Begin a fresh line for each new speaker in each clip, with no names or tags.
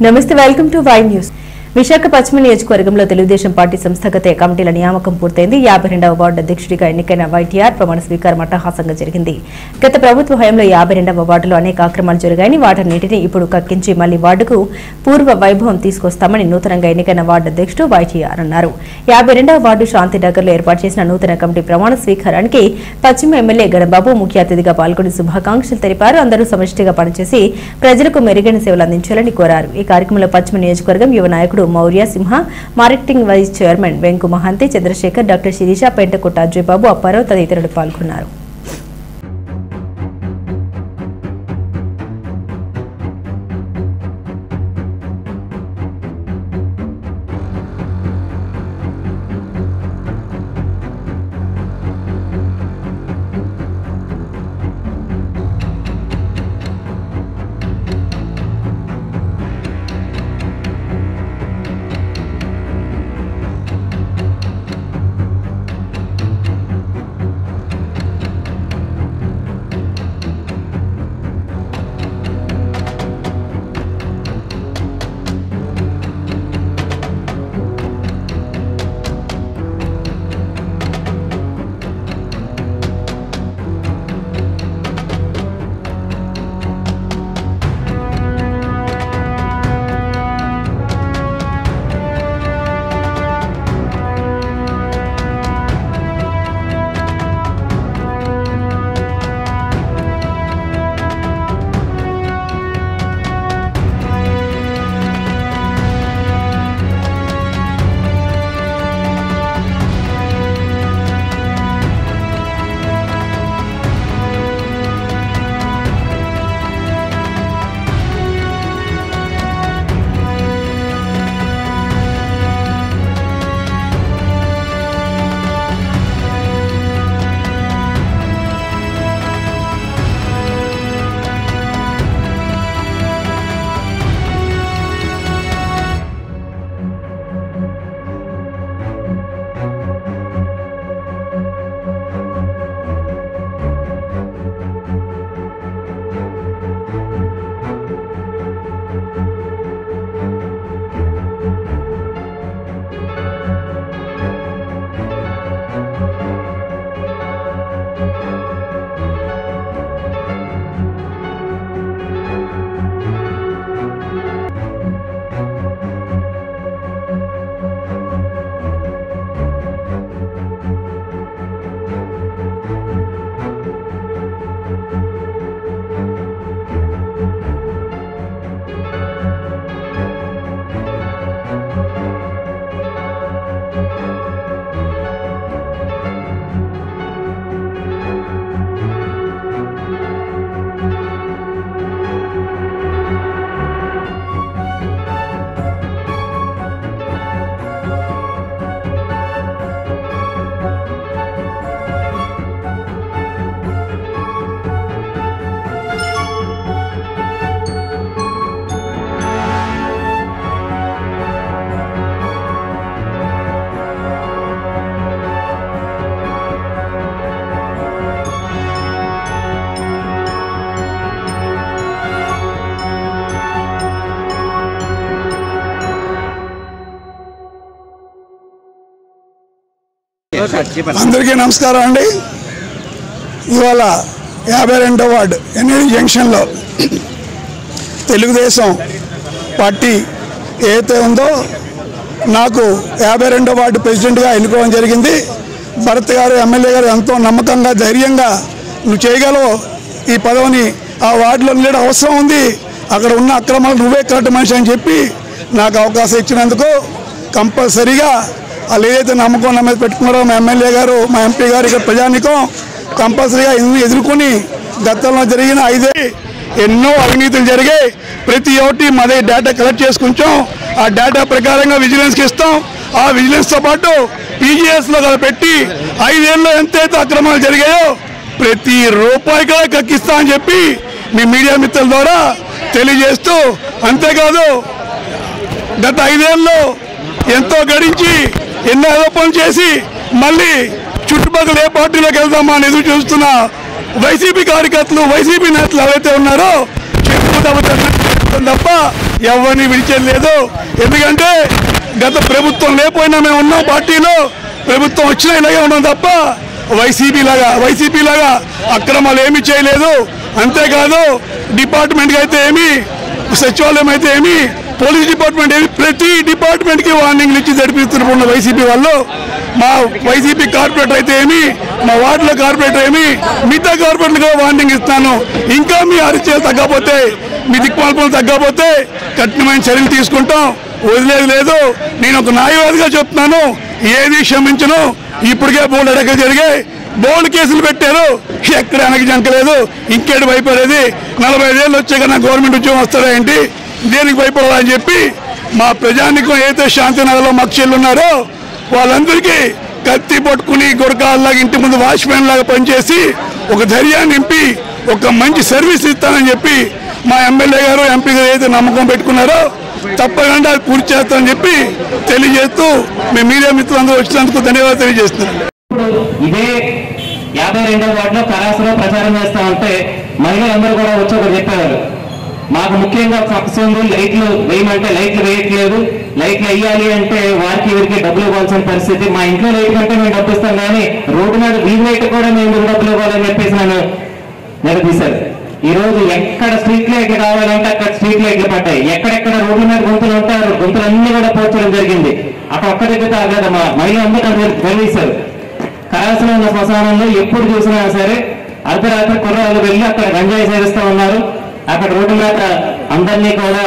నమస్తే welcome to Y news. Visakha పశ్చిమ నియోజకవర్గంలో తెలుగుదేశం పార్టీ సంస్థాగత కమిటీల నియామకం పూర్తయింది. 52వ వార్డు అధ్యక్షుడిగా ఎన్నికైన వైటీఆర్ ప్రమాణ స్వీకారం అట్టహాసంగా జరిగింది. గత ప్రభుత్వ హయాంలో 52వ వార్డులో అనేక అక్రమాలు జరిగాయని, వాటన్నిటిని ఇప్పుడు కక్కించి మళ్లీ వార్డుకు పూర్వ వైభవం తీసుకొస్తామని నూతనంగా ఎన్నికైన వార్డు అధ్యక్షుడు వైటీఆర్ అన్నారు. 52వ వార్డు శాంతినగర్లో ఏర్పాటు చేసిన నూతన కమిటీ ప్రమాణ స్వీకారానికి పశ్చిమ ఎమ్మెల్యే గణబాబు ముఖ్య అతిథిగా పాల్గొని శుభాకాంక్షలు తెలిపారు. అందరూ సమిష్టిగా పనిచేసి ప్రజలకు మెరుగైన సేవలు అందించాలని కోరారు. ఈ కార్యక్రమంలో పశ్చిమ నియోజకవర్గం యువ నాయకుడు Mourya Simha, marketing vice chairman Venku Mahanti, Chandrasekhar, doctor Sirisha, Pentakutta Ajayababu, Apparao తదితరులు పాల్గొన్నారు.
అందరికీ నమస్కారం అండి. ఇవాళ 52వ వార్డు ఎన్ఏడి జంక్షన్లో తెలుగుదేశం పార్టీ ఏదైతే ఉందో నాకు 52వ వార్డు ప్రెసిడెంట్గా ఎన్నుకోవడం జరిగింది. భరత్ గారు ఎమ్మెల్యే గారు ఎంతో నమ్మకంగా ధైర్యంగా నువ్వు చేయగలవు, ఈ పదవిని ఆ వార్డులో నిలడం అవసరం ఉంది, అక్కడ ఉన్న అక్రమాలు నువ్వే కరెక్ట్ మనిషి అని చెప్పి నాకు అవకాశం ఇచ్చినందుకు కంపల్సరీగా వాళ్ళు ఏదైతే నమ్మకం నా మీద పెట్టుకున్నారో మా ఎమ్మెల్యే గారు మా ఎంపీ గారు ఇక్కడ ప్రజానికం కంపల్సరీగా ఎదుర్కొని గతంలో జరిగిన ఎన్నో అవినీతులు జరిగాయి. ప్రతి ఒక్కటి మాదే డేటా కలెక్ట్ చేసుకుంటాం. ఆ డేటా ప్రకారంగా విజిలెన్స్కి ఇస్తాం. ఆ విజిలెన్స్తో పాటు పీజీఎస్లో పెట్టి 5 ఏళ్ళలో ఎంతైతే అక్రమాలు జరిగాయో ప్రతి రూపాయి కూడా కక్కిస్తా అని చెప్పి మీ మీడియా మిత్రుల ద్వారా తెలియజేస్తూ, అంతేకాదు గత 5 ఏళ్ళలో ఎంతో గడించి ఎన్నో ఆరోపణలు చేసి మళ్ళీ చుట్టుపక్కల ఏ పార్టీలోకి వెళ్దామా అని ఎదురు చూస్తున్న వైసీపీ కార్యకర్తలు వైసీపీ నేతలు ఎవరైతే ఉన్నారో చెప్పుకుంటూ చేస్తాం తప్ప ఎవరిని విడిచేది లేదు. ఎందుకంటే గత ప్రభుత్వం లేకపోయినా మేము ఉన్నాం పార్టీలో, ప్రభుత్వం వచ్చినా ఇలాగే ఉన్నాం తప్ప వైసీపీ లాగా అక్రమాలు ఏమీ చేయలేదు. అంతేకాదు డిపార్ట్మెంట్కి అయితే ఏమి, సచివాలయం అయితే ఏమి, పోలీస్ డిపార్ట్మెంట్ ఏమి, ప్రతి డిపార్ట్మెంట్కి వార్నింగ్లు ఇచ్చి జరిపిస్తున్న వైసీపీ వాళ్ళు. మా వైసీపీ కార్పొరేటర్ అయితే ఏమి, మా వార్డులో కార్పొరేటర్ ఏమి, మిగతా కార్పొరేటర్గా వార్నింగ్ ఇస్తాను. ఇంకా మీ అరిచేలు తగ్గకపోతే, మీ దిక్పాల్పలు తగ్గకపోతే కఠినమైన చర్యలు తీసుకుంటాం, వదిలేదు లేదు. నేను ఒక న్యాయవాదిగా చెప్తున్నాను, ఏది క్షమించను. ఇప్పటికే బోల్డ్ అడగలు జరిగాయి, బోల్డ్ కేసులు పెట్టారు, ఎక్కడ వెనక్కి జంకలేదు. ఇంకేటి భయపడేది? 45 ఏళ్ళు వచ్చాక నా గవర్నమెంట్ ఉద్యోగం వస్తారా ఏంటి? దేనికి భయపడాలని చెప్పి మా ప్రజానికం ఏదైతే శాంతినగర్లో మక్షలు ఉన్నారో వాళ్ళందరికీ కత్తి పట్టుకుని గురకాల్లాగా ఇంటి ముందు వాచ్మెన్ లాగా పనిచేసి ఒక ధైర్యాన్ని నింపి ఒక మంచి సర్వీస్ ఇస్తానని చెప్పి మా ఎమ్మెల్యే గారు, ఎంపీ గారు ఏదైతే నమ్మకం పెట్టుకున్నారో తప్పకుండా అది పూర్తి చేస్తామని చెప్పి తెలియజేస్తూ మేము మీడియా మిత్రులందరూ వచ్చినందుకు ధన్యవాదాలు తెలియజేస్తున్నాం.
ఇదే 52వ వార్డులో కళాశాలలో ప్రచారం చేస్తా ఉంటే మహిళలందరూ కూడా వచ్చి ఒకరు చెప్పేవారు, మాకు ముఖ్యంగా ఫక్స్ ఉంది, లైట్లు వేయమంటే లైట్లు వేయట్లేదు, లైట్లు వేయాలి అంటే వారికి వీరికి డబ్బులు ఇవ్వాల్సిన పరిస్థితి, మా ఇంట్లో లైట్ కంటే మేము డబ్బు ఇస్తాం కానీ రోడ్డు మీద వీధి లైట్ కూడా మేము డబ్బులు ఇవ్వాలని చెప్పేసి నన్ను నిలదీశారు. ఈ రోజు ఎక్కడ స్ట్రీట్ లైట్లు కావాలంటే అక్కడ స్ట్రీట్ లైట్లు పడ్డాయి, ఎక్కడెక్కడ రోడ్ల మీద గుంతలు ఉంటారు గుంతలన్నీ కూడా పోర్చడం జరిగింది. అక్కడ ఒక్క దగ్గర కాదు, మా మహిళలందరూ నిలదీశారు. కళాశాల ఉన్న శ్మశానంలో ఎప్పుడు చూసినా సరే అర్ధరాత్రి కుర్రాళ్ళు వెళ్ళి అక్కడ గంజాయి సేవిస్తూ ఉన్నారు, అక్కడ రోడ్డు మీద అందరినీ కూడా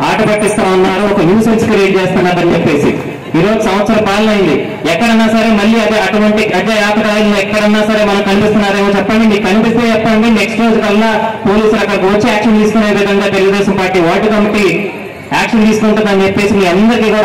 ఆట పట్టిస్తా ఉన్నారు, ఒక న్యూసెన్స్ క్రియేట్ చేస్తున్నారని చెప్పేసి. ఈరోజు సంవత్సరం పాలన అయింది, ఎక్కడన్నా సరే మళ్ళీ అదే అటువంటి గంజాయి ఆటగాళ్ళు ఎక్కడన్నా సరే మనం కనిపిస్తున్నారేమో చెప్పండి, మీకు కనిపిస్తే చెప్పండి, నెక్స్ట్ రోజు కల్లా పోలీసులు అక్కడికి వచ్చి యాక్షన్ తీసుకునే విధంగా Telugu Desam party ward committee action తీసుకుంటుందని చెప్పేసి మీ అందరికీ కూడా